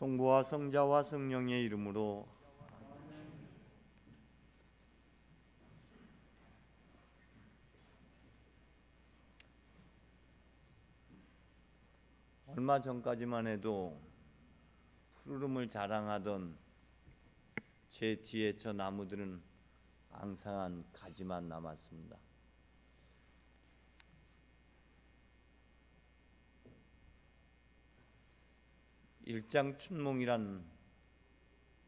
성부와 성자와 성령의 이름으로. 얼마 전까지만 해도 푸르름을 자랑하던 제 뒤에 저 나무들은 앙상한 가지만 남았습니다. 일장춘몽이란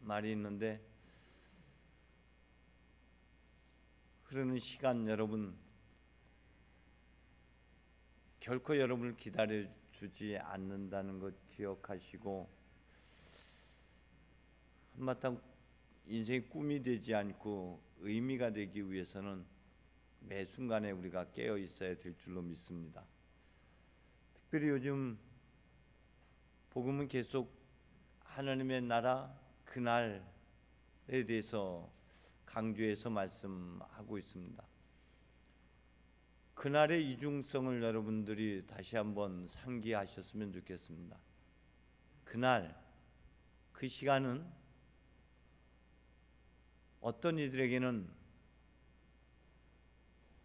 말이 있는데, 흐르는 시간 여러분 결코 여러분을 기다려주지 않는다는 것 기억하시고, 한바탕 인생의 꿈이 되지 않고 의미가 되기 위해서는 매 순간에 우리가 깨어 있어야 될 줄로 믿습니다. 특별히 요즘 복음은 계속 하나님의 나라 그날에 대해서 강조해서 말씀하고 있습니다. 그날의 이중성을 여러분들이 다시 한번 상기하셨으면 좋겠습니다. 그날, 그 시간은 어떤 이들에게는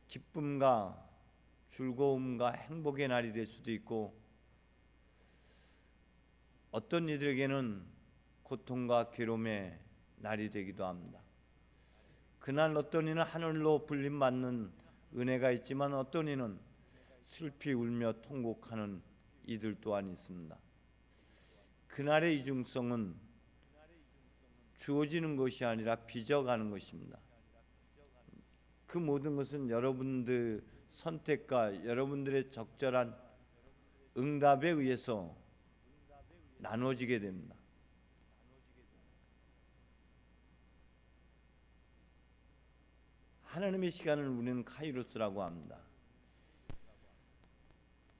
기쁨과 즐거움과 행복의 날이 될 수도 있고, 어떤 이들에게는 고통과 괴로움의 날이 되기도 합니다. 그날 어떤 이는 하늘로 불림받는 은혜가 있지만, 어떤 이는 슬피 울며 통곡하는 이들 또한 있습니다. 그날의 이중성은 주어지는 것이 아니라 빚어가는 것입니다. 그 모든 것은 여러분들 선택과 여러분들의 적절한 응답에 의해서 나눠지게 됩니다. 하나님의 시간을 우리는 카이로스라고 합니다.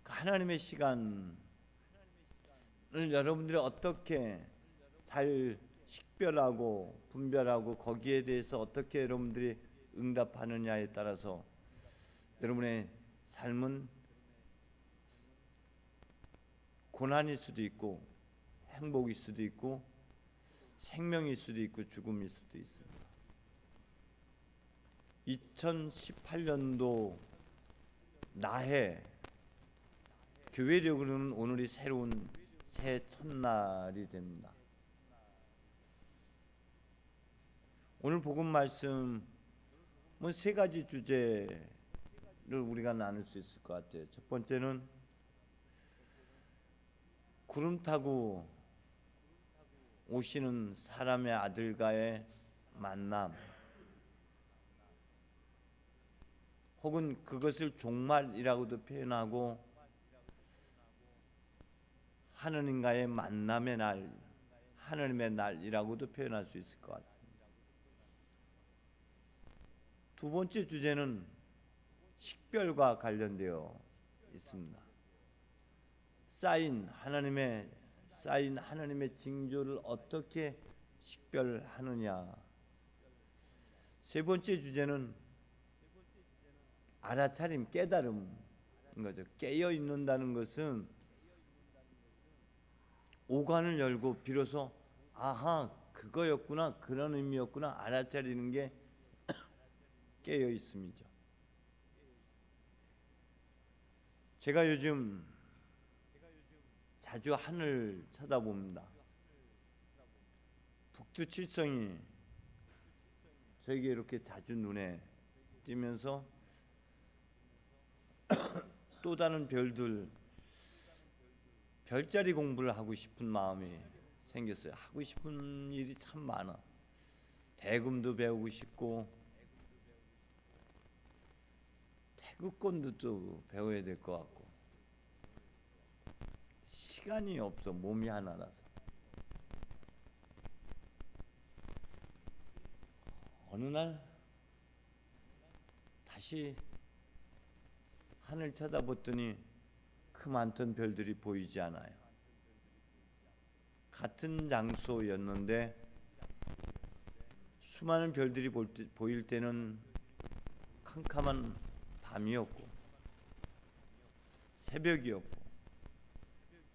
하나님의 시간을 여러분들이 어떻게 잘 식별하고 분별하고 거기에 대해서 어떻게 여러분들이 응답하느냐에 따라서 여러분의 삶은 고난일 수도 있고 행복일 수도 있고 생명일 수도 있고 죽음일 수도 있습니다. 2018년도 나해 교회력으로는 오늘이 새로운 새 첫날이 됩니다. 오늘 복음 말씀은 세 가지 주제를 우리가 나눌 수 있을 것 같아요. 첫 번째는 구름 타고 오시는 사람의 아들과의 만남, 혹은 그것을 종말이라고도 표현하고 하느님과의 만남의 날, 하느님의 날이라고도 표현할 수 있을 것 같습니다. 두 번째 주제는 식별과 관련되어 있습니다. 하나님의 징조를 어떻게 식별하느냐. 세 번째 주제는 알아차림, 깨달음인 거죠. 깨어 있는다는 것은 오간을 열고 비로소 아하, 그거였구나, 그런 의미였구나 알아차리는 게 깨어 있음이죠. 제가 요즘 자주 하늘 쳐다봅니다. 북두칠성이 저에게 이렇게 자주 눈에 띄면서 또 다른 별자리 공부를 하고 싶은 마음이 생겼어요. 하고 싶은 일이 참 많아. 대금도 배우고 싶고 태극권도 또 배워야 될 것 같고 시간이 없어. 몸이 하나라서. 어느 날 다시 하늘 쳐다봤더니 그 많던 별들이 보이지 않아요. 같은 장소였는데 수많은 별들이 보일 때는 캄캄한 밤이었고 새벽이었고,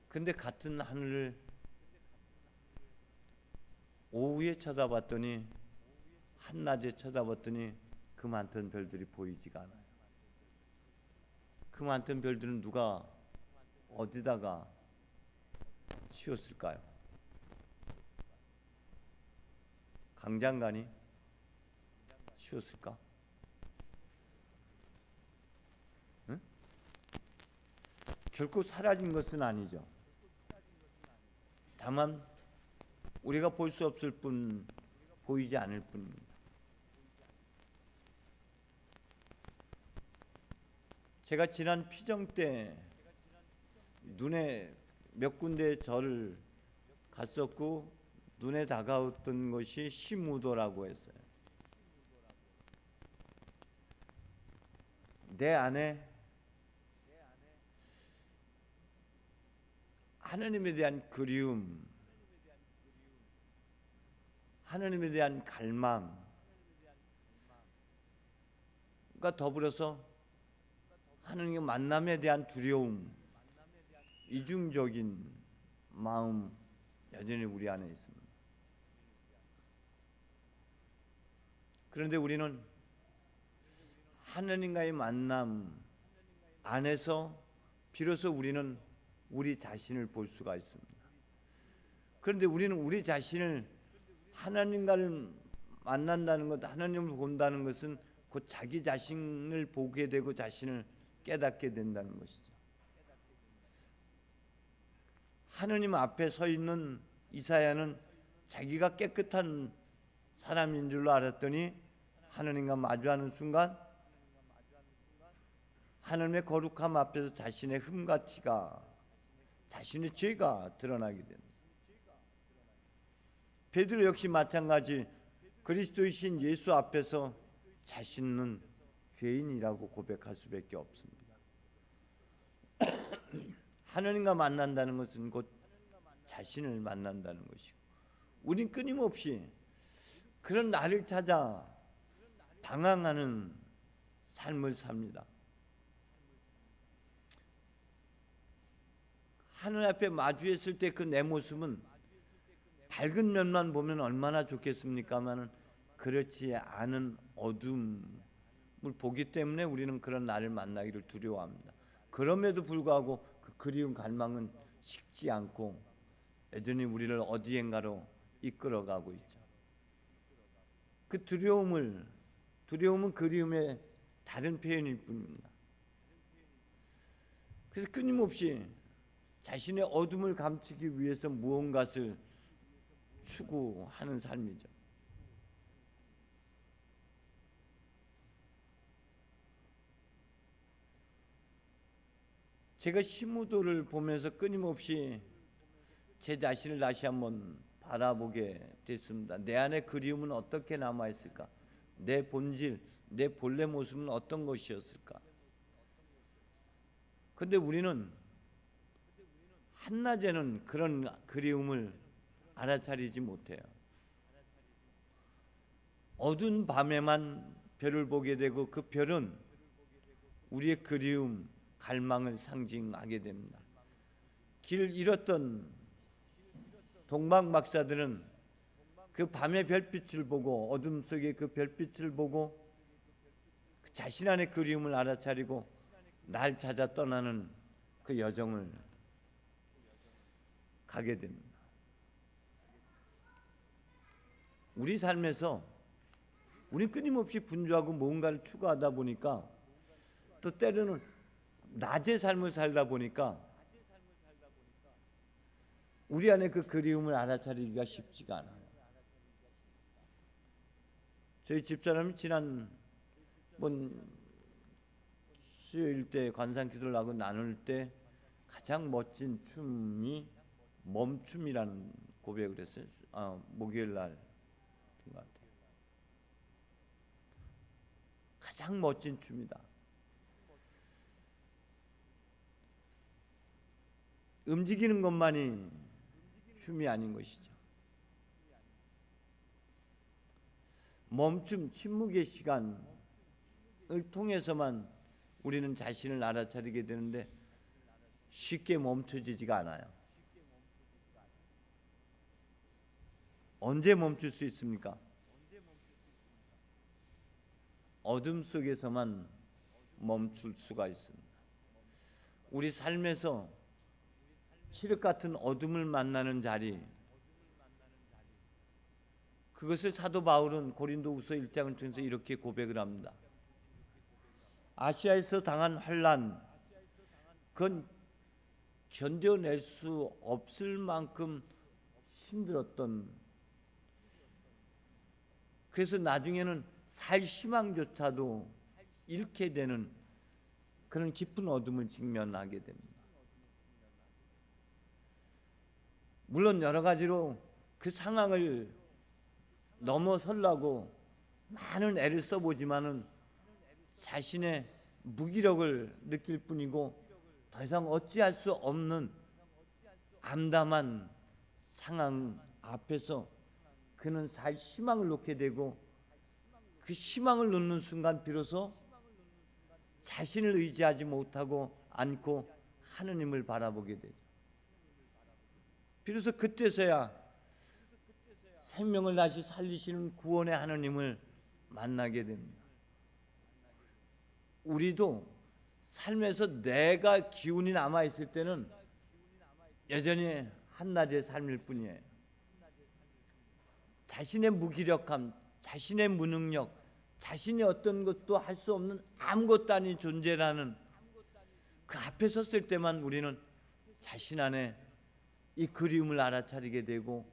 근데 같은 하늘을 오후에 쳐다봤더니 한낮에 쳐다봤더니 그 많던 별들이 보이지가 않아요. 그 많던 별들은 누가 어디다가 씌웠을까요? 강장관이 씌웠을까? 응? 결코 사라진 것은 아니죠. 다만 우리가 볼 수 없을 뿐, 보이지 않을 뿐입니다. 제가 지난 피정 때 눈에 몇 군데 절을 갔었고 눈에 다가왔던 것이 시무도라고 했어요. 내 안에 하나님에 대한 그리움, 하나님에 대한 갈망과 더불어서 하나님의 만남에 대한 두려움, 이중적인 마음 여전히 우리 안에 있습니다. 그런데 우리는 하나님과의 만남 안에서 비로소 우리는 우리 자신을 볼 수가 있습니다. 그런데 우리는 우리 자신을 하나님과를 만난다는 것, 하나님을 본다는 것은 곧 자기 자신을 보게 되고 자신을 깨닫게 된다는 것이죠. 하느님 앞에 서 있는 이사야는 자기가 깨끗한 사람인 줄로 알았더니 하느님과 마주하는 순간 하느님의 거룩함 앞에서 자신의 흠과 티가, 자신의 죄가 드러나게 됩니다. 베드로 역시 마찬가지 그리스도이신 예수 앞에서 자신은 죄인이라고 고백할 수밖에 없습니다. 하나님과 만난다는 것은 곧 자신을 만난다는 것이고, 우린 끊임없이 그런 나를 찾아 방황하는 삶을 삽니다. 하늘 앞에 마주했을 때 그 내 모습은 밝은 면만 보면 얼마나 좋겠습니까마는 그렇지 않은 어둠을 보기 때문에 우리는 그런 나를 만나기를 두려워합니다. 그럼에도 불구하고 그 그리운 갈망은 식지 않고 여전히 우리를 어디엔가로 이끌어가고 있죠. 그 두려움은 그리움의 다른 표현일 뿐입니다. 그래서 끊임없이 자신의 어둠을 감추기 위해서 무언가를 추구하는 삶이죠. 제가 시무도를 보면서 끊임없이 제 자신을 다시 한번 바라보게 됐습니다. 내 안에 그리움은 어떻게 남아있을까? 내 본질, 내 본래 모습은 어떤 것이었을까? 근데 우리는 한낮에는 그런 그리움을 알아차리지 못해요. 어두운 밤에만 별을 보게 되고 그 별은 우리의 그리움, 갈망을 상징하게 됩니다. 길 잃었던 동방 박사들은 그 밤의 별빛을 보고 어둠 속의 그 별빛을 보고 그 자신 안의 그리움을 알아차리고 날 찾아 떠나는 그 여정을 가게 됩니다. 우리 삶에서 우리 끊임없이 분주하고 뭔가를 추구하다 보니까 또 때로는 낮의 삶을 살다 보니까 우리 안에 그 그리움을 알아차리기가 쉽지가 않아요. 저희 집사람이 지난 수요일 때 관상기도를 하고 나눌 때 가장 멋진 춤이 멈춤이라는 고백을 했어요. 목요일 날 것 같아요. 가장 멋진 춤이다. 움직이는 것만이 춤이 아닌 것이죠. 멈춤, 침묵의 시간을 통해서만 우리는 자신을 알아차리게 되는데 쉽게 멈춰지지가 않아요. 언제 멈출 수 있습니까? 어둠 속에서만 멈출 수가 있습니다. 우리 삶에서 칠흑 같은 어둠을 만나는 자리, 그것을 사도 바울은 고린도후서 1장을 통해서 이렇게 고백을 합니다. 아시아에서 당한 환난, 그건 견뎌낼 수 없을 만큼 힘들었던, 그래서 나중에는 살 희망조차도 잃게 되는 그런 깊은 어둠을 직면하게 됩니다. 물론 여러 가지로 그 상황을 넘어서려고 많은 애를 써보지만은 자신의 무기력을 느낄 뿐이고 더 이상 어찌할 수 없는 암담한 상황 앞에서 그는 살 희망을 놓게 되고, 그 희망을 놓는 순간 비로소 자신을 의지하지 못하고 않고 하느님을 바라보게 되죠. 비로소 그때서야 생명을 다시 살리시는 구원의 하느님을 만나게 됩니다. 우리도 삶에서 내가 기운이 남아있을 때는 여전히 한낮의 삶일 뿐이에요. 자신의 무기력함, 자신의 무능력, 자신이 어떤 것도 할 수 없는 아무것도 아닌 존재라는 그 앞에 섰을 때만 우리는 자신 안에 이 그리움을 알아차리게 되고,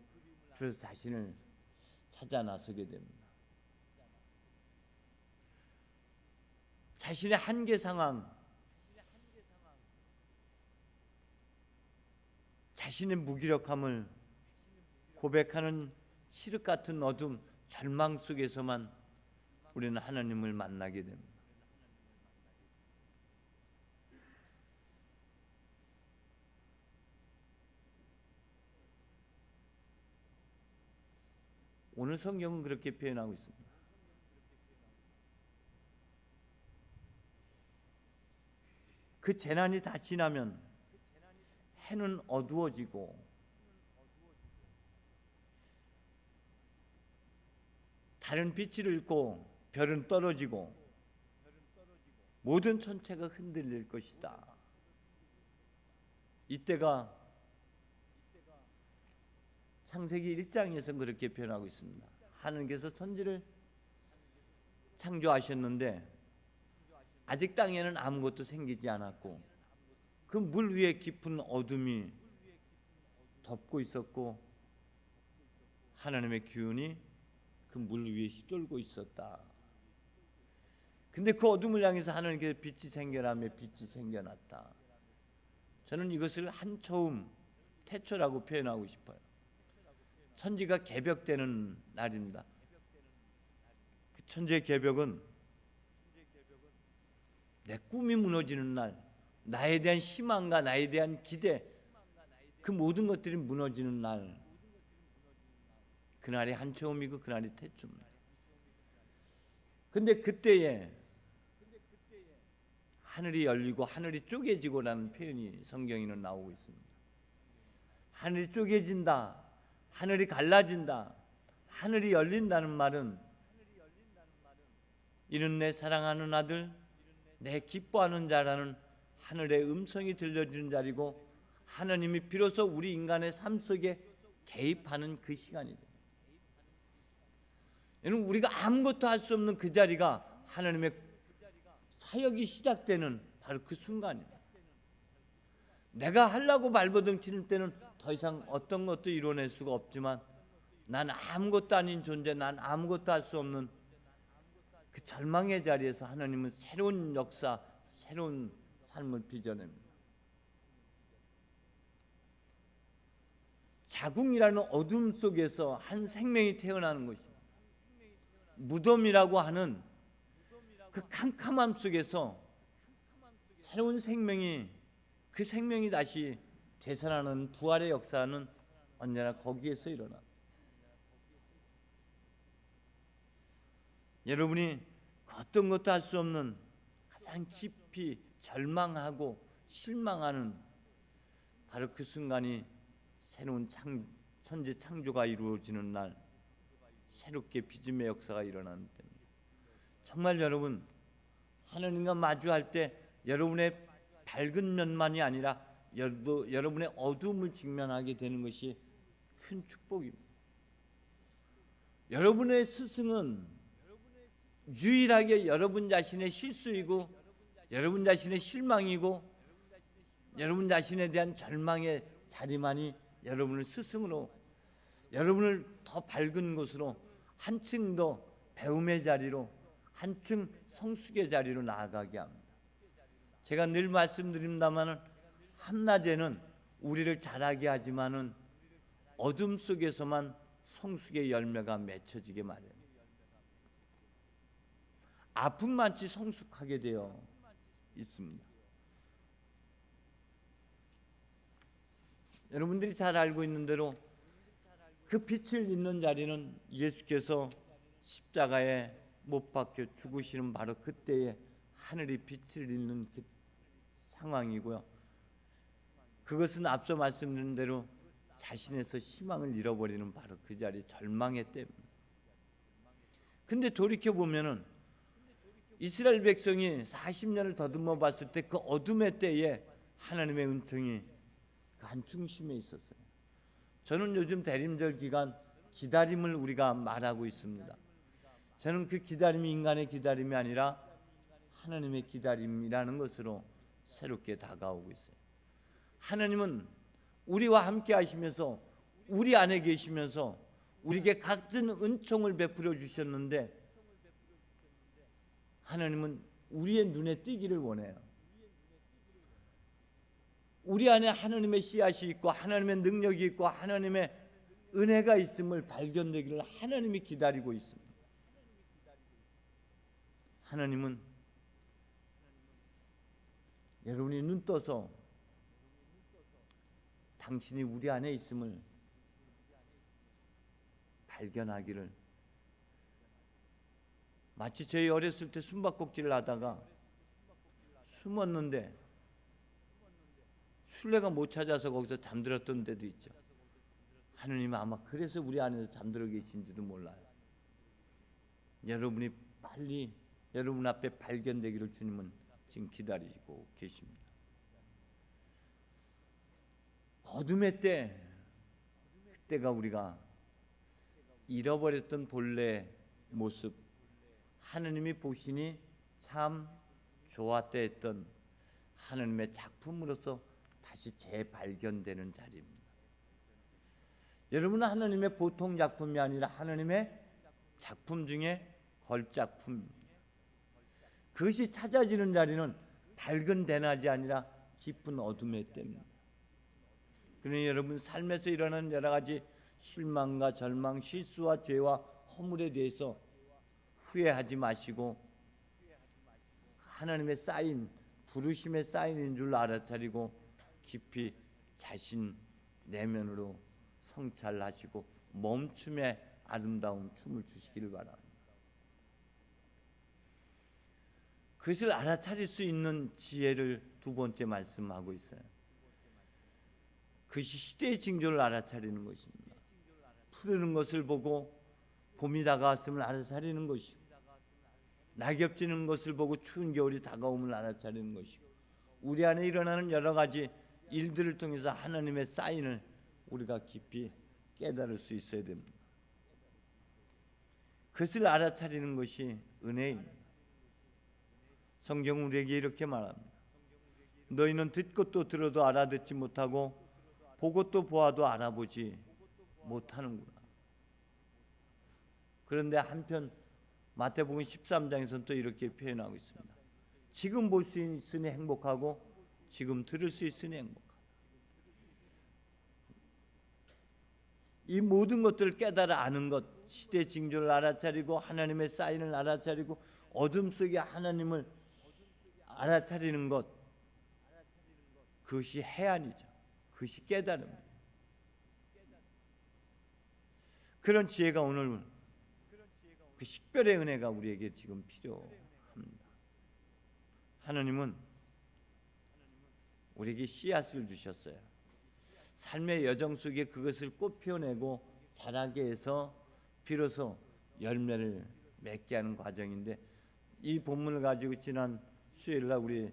그래서 자신을 찾아 나서게 됩니다. 자신의 한계 상황, 자신의 무기력함을 고백하는 칠흑 같은 어둠, 절망 속에서만 우리는 하나님을 만나게 됩니다. 오늘 성경은 그렇게 표현하고 있습니다. 그 재난이 다 지나면 해는 어두워지고 달은 빛을 잃고 별은 떨어지고 모든 천체가 흔들릴 것이다. 이때가 창세기 1장에서 그렇게 표현하고 있습니다. 하나님께서 천지를 창조하셨는데 아직 땅에는 아무것도 생기지 않았고 그 물 위에 깊은 어둠이 덮고 있었고 하나님의 기운이 그 물 위에 휘돌고 있었다. 근데 그 어둠을 향해서 하나님께서 빛이 생겨나며 빛이 생겨났다. 저는 이것을 한처음 태초라고 표현하고 싶어요. 천지가 개벽되는 날입니다. 그 천지의 개벽은 내 꿈이 무너지는 날, 나에 대한 희망과 나에 대한 기대, 그 모든 것들이 무너지는 날, 그날이 한처음이고 그날이 태초입니다. 근데 그때에 하늘이 열리고 하늘이 쪼개지고라는 표현이 성경에는 나오고 있습니다. 하늘이 쪼개진다, 하늘이 갈라진다, 하늘이 열린다는 말은 이는 내 사랑하는 아들, 내 기뻐하는 자라는 하늘의 음성이 들려지는 자리고, 하나님이 비로소 우리 인간의 삶 속에 개입하는 그 시간이다. 우리가 아무것도 할 수 없는 그 자리가 하나님의 사역이 시작되는 바로 그 순간입니다. 내가 하려고 발버둥치는 때는 더 이상 어떤 것도 이뤄낼 수가 없지만 난 아무것도 아닌 존재, 난 아무것도 할 수 없는 그 절망의 자리에서 하나님은 새로운 역사, 새로운 삶을 빚어냅니다. 자궁이라는 어둠 속에서 한 생명이 태어나는 것입니다. 무덤이라고 하는 그 캄캄함 속에서 새로운 생명이, 그 생명이 다시 되살아나는 부활의 역사는 언제나 거기에서 일어납니다. 여러분이 어떤 것도 할 수 없는 가장 깊이 절망하고 실망하는 바로 그 순간이 새로운 천지 창조가 이루어지는 날 새롭게 믿음의 역사가 일어나는 때입니다. 정말 여러분 하나님과 마주할 때 여러분의 밝은 면만이 아니라 여러분의 어두움을 직면하게 되는 것이 큰 축복입니다. 여러분의 스승은 유일하게 여러분 자신의 실수이고 여러분 자신의 실망이고 여러분 자신에 대한 절망의 자리만이 여러분을 스승으로 여러분을 더 밝은 곳으로 한층 더 배움의 자리로 한층 성숙의 자리로 나아가게 합니다. 제가 늘 말씀드립니다마는 한낮에는 우리를 자라게 하지만은 어둠 속에서만 성숙의 열매가 맺혀지게 마련입니다. 아픔만치 성숙하게 되어 있습니다. 여러분들이 잘 알고 있는 대로 그 빛을 잇는 자리는 예수께서 십자가에 못 박혀 죽으시는 바로 그때에 하늘이 빛을 잇는 그 상황이고요. 그것은 앞서 말씀드린 대로 자신에서 희망을 잃어버리는 바로 그 자리 절망의 때입니다. 근데 돌이켜 보면은 이스라엘 백성이 40년을 더듬어 봤을 때 그 어둠의 때에 하나님의 은총이 그 한 중심에 있었어요. 저는 요즘 대림절 기간 기다림을 우리가 말하고 있습니다. 저는 그 기다림이 인간의 기다림이 아니라 하나님의 기다림이라는 것으로 새롭게 다가오고 있어요. 하나님은 우리와 함께 하시면서 우리 안에 계시면서 우리에게 각종 은총을 베풀어 주셨는데 하나님은 우리의 눈에 띄기를 원해요. 우리 안에 하나님의 씨앗이 있고 하나님의 능력이 있고 하나님의 은혜가 있음을 발견되기를 하나님이 기다리고 있습니다. 하나님은 여러분이 눈 떠서 당신이 우리 안에 있음을 발견하기를, 마치 저희 어렸을 때 숨바꼭질을 하다가 숨었는데 술래가 못 찾아서 거기서 잠들었던 데도 있죠. 하느님은 아마 그래서 우리 안에서 잠들어 계신지도 몰라요. 여러분이 빨리 여러분 앞에 발견되기를 주님은 지금 기다리고 계십니다. 어둠의 때, 그때가 우리가 잃어버렸던 본래 모습, 하느님이 보시니 참 좋았다 했던 하느님의 작품으로서 다시 재발견되는 자리입니다. 여러분은 하느님의 보통 작품이 아니라 하느님의 작품 중에 걸작품입니다. 그것이 찾아지는 자리는 밝은 대낮이 아니라 깊은 어둠의 때입니다. 그러니 여러분 삶에서 일어나는 여러 가지 실망과 절망, 실수와 죄와 허물에 대해서 후회하지 마시고 하나님의 사인, 부르심의 사인인 줄 알아차리고 깊이 자신 내면으로 성찰하시고 멈춤의 아름다운 춤을 추시기를 바랍니다. 그것을 알아차릴 수 있는 지혜를 두 번째 말씀하고 있어요. 그것이 시대의 징조를 알아차리는 것입니다. 푸르는 것을 보고 봄이 다가왔음을 알아차리는 것이고, 낙엽 지는 것을 보고 추운 겨울이 다가옴을 알아차리는 것이고, 우리 안에 일어나는 여러 가지 일들을 통해서 하나님의 사인을 우리가 깊이 깨달을 수 있어야 됩니다. 그것을 알아차리는 것이 은혜입니다. 성경은 우리에게 이렇게 말합니다. 너희는 듣고 또 들어도 알아듣지 못하고 보고 또 보아도 알아보지 못하는구나. 그런데 한편 마태복음 13장에서는 또 이렇게 표현하고 있습니다. 지금 볼 수 있으니 행복하고 지금 들을 수 있으니 행복하다. 이 모든 것들을 깨달아 아는 것, 시대 징조를 알아차리고 하나님의 사인을 알아차리고 어둠 속에 하나님을 알아차리는 것, 그것이 해안이죠. 그것이 깨달음입니다. 그런 지혜가 오늘 그 식별의 은혜가 우리에게 지금 필요합니다. 하나님은 우리에게 씨앗을 주셨어요. 삶의 여정 속에 그것을 꽃 피워내고 자라게 해서 비로소 열매를 맺게 하는 과정인데, 이 본문을 가지고 지난 수요일날 우리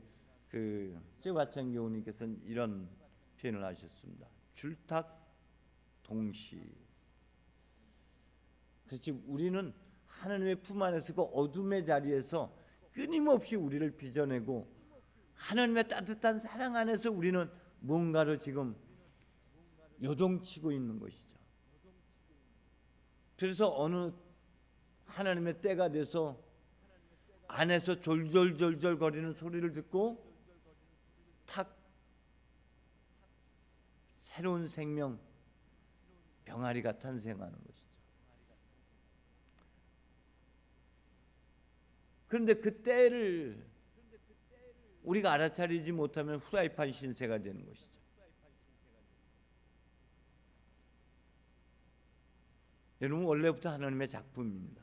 그 세바찬 교우님께서는 이런 표현을 하셨습니다. 줄탁 동시. 그렇지, 우리는 하나님의 품 안에서 그 어둠의 자리에서 끊임없이 우리를 빚어내고 하나님의 따뜻한 사랑 안에서 우리는 뭔가로 지금 요동치고 있는 것이죠. 그래서 어느 하나님의 때가 돼서 안에서 졸졸졸졸 거리는 소리를 듣고 탁 새로운 생명 병아리가 탄생하는 것이죠. 그런데 그 때를 우리가 알아차리지 못하면 후라이팬 신세가 되는 것이죠. 여러분, 원래부터 하나님의 작품입니다.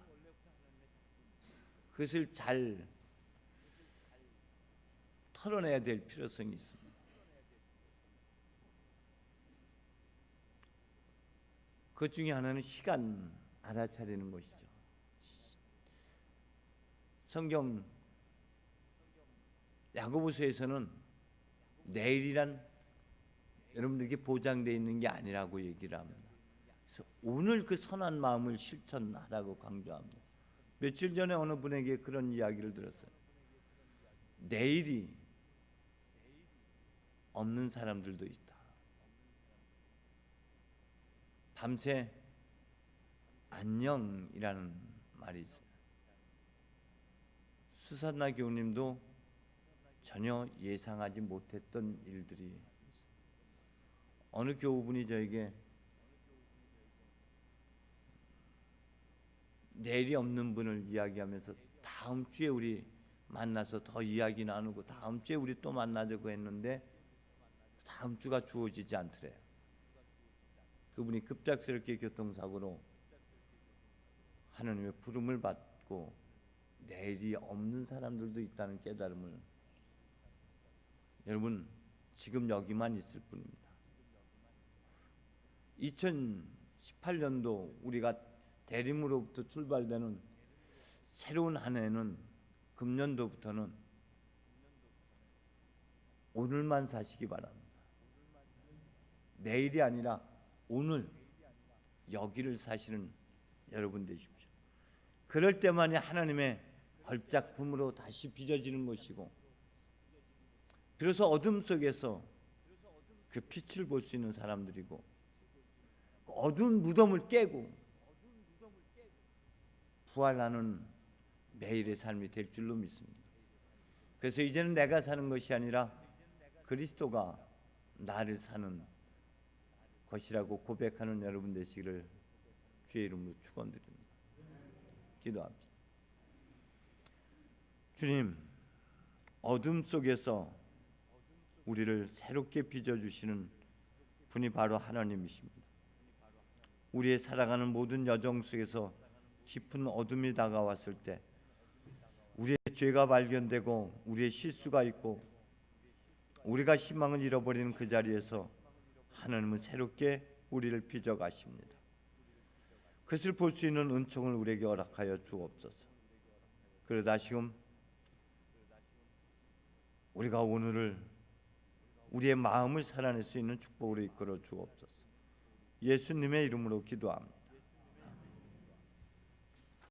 그것을 잘 털어내야 될 필요성이 있습니다. 그 중에 하나는 시간 알아차리는 것이죠. 성경 야고보서에서는 내일이란 여러분들에게 보장되어 있는 게 아니라고 얘기를 합니다. 그래서 오늘 그 선한 마음을 실천하라고 강조합니다. 며칠 전에 어느 분에게 그런 이야기를 들었어요. 내일이 없는 사람들도 있다. 밤새 안녕이라는 말이 있어요. 수산나 교우님도 전혀 예상하지 못했던 일들이 있습니다. 어느 교우분이 저에게 내일이 없는 분을 이야기하면서 다음 주에 우리 만나서 더 이야기 나누고 다음 주에 우리 또 만나자고 했는데 다음 주가 주어지지 않더래요. 그분이 급작스럽게 교통사고로 하나님의 부름을 받고 내일이 없는 사람들도 있다는 깨달음을, 여러분 지금 여기만 있을 뿐입니다. 2018년도 우리가 대림으로부터 출발되는 새로운 한 해는, 금년도부터는 오늘만 사시기 바랍니다. 내일이 아니라 오늘 여기를 사시는 여러분 되십시오. 그럴 때만이 하나님의 걸작품으로 다시 빚어지는 것이고, 그래서 어둠 속에서 그 빛을 볼 수 있는 사람들이고, 어두운 무덤을 깨고 부활하는 매일의 삶이 될 줄로 믿습니다. 그래서 이제는 내가 사는 것이 아니라 그리스도가 나를 사는 것이라고 고백하는 여러분 되시기를 주의 이름으로 축원드립니다. 기도합니다. 주님, 어둠 속에서 우리를 새롭게 빚어주시는 분이 바로 하나님이십니다. 우리의 살아가는 모든 여정 속에서 깊은 어둠이 다가왔을 때, 우리의 죄가 발견되고 우리의 실수가 있고 우리가 희망을 잃어버리는 그 자리에서 하나님은 새롭게 우리를 빚어 가십니다. 그것을 볼 수 있는 은총을 우리에게 허락하여 주옵소서. 그러다 지금 우리가 오늘을 우리의 마음을 살아낼 수 있는 축복으로 이끌어 주옵소서. 예수님의 이름으로 기도합니다.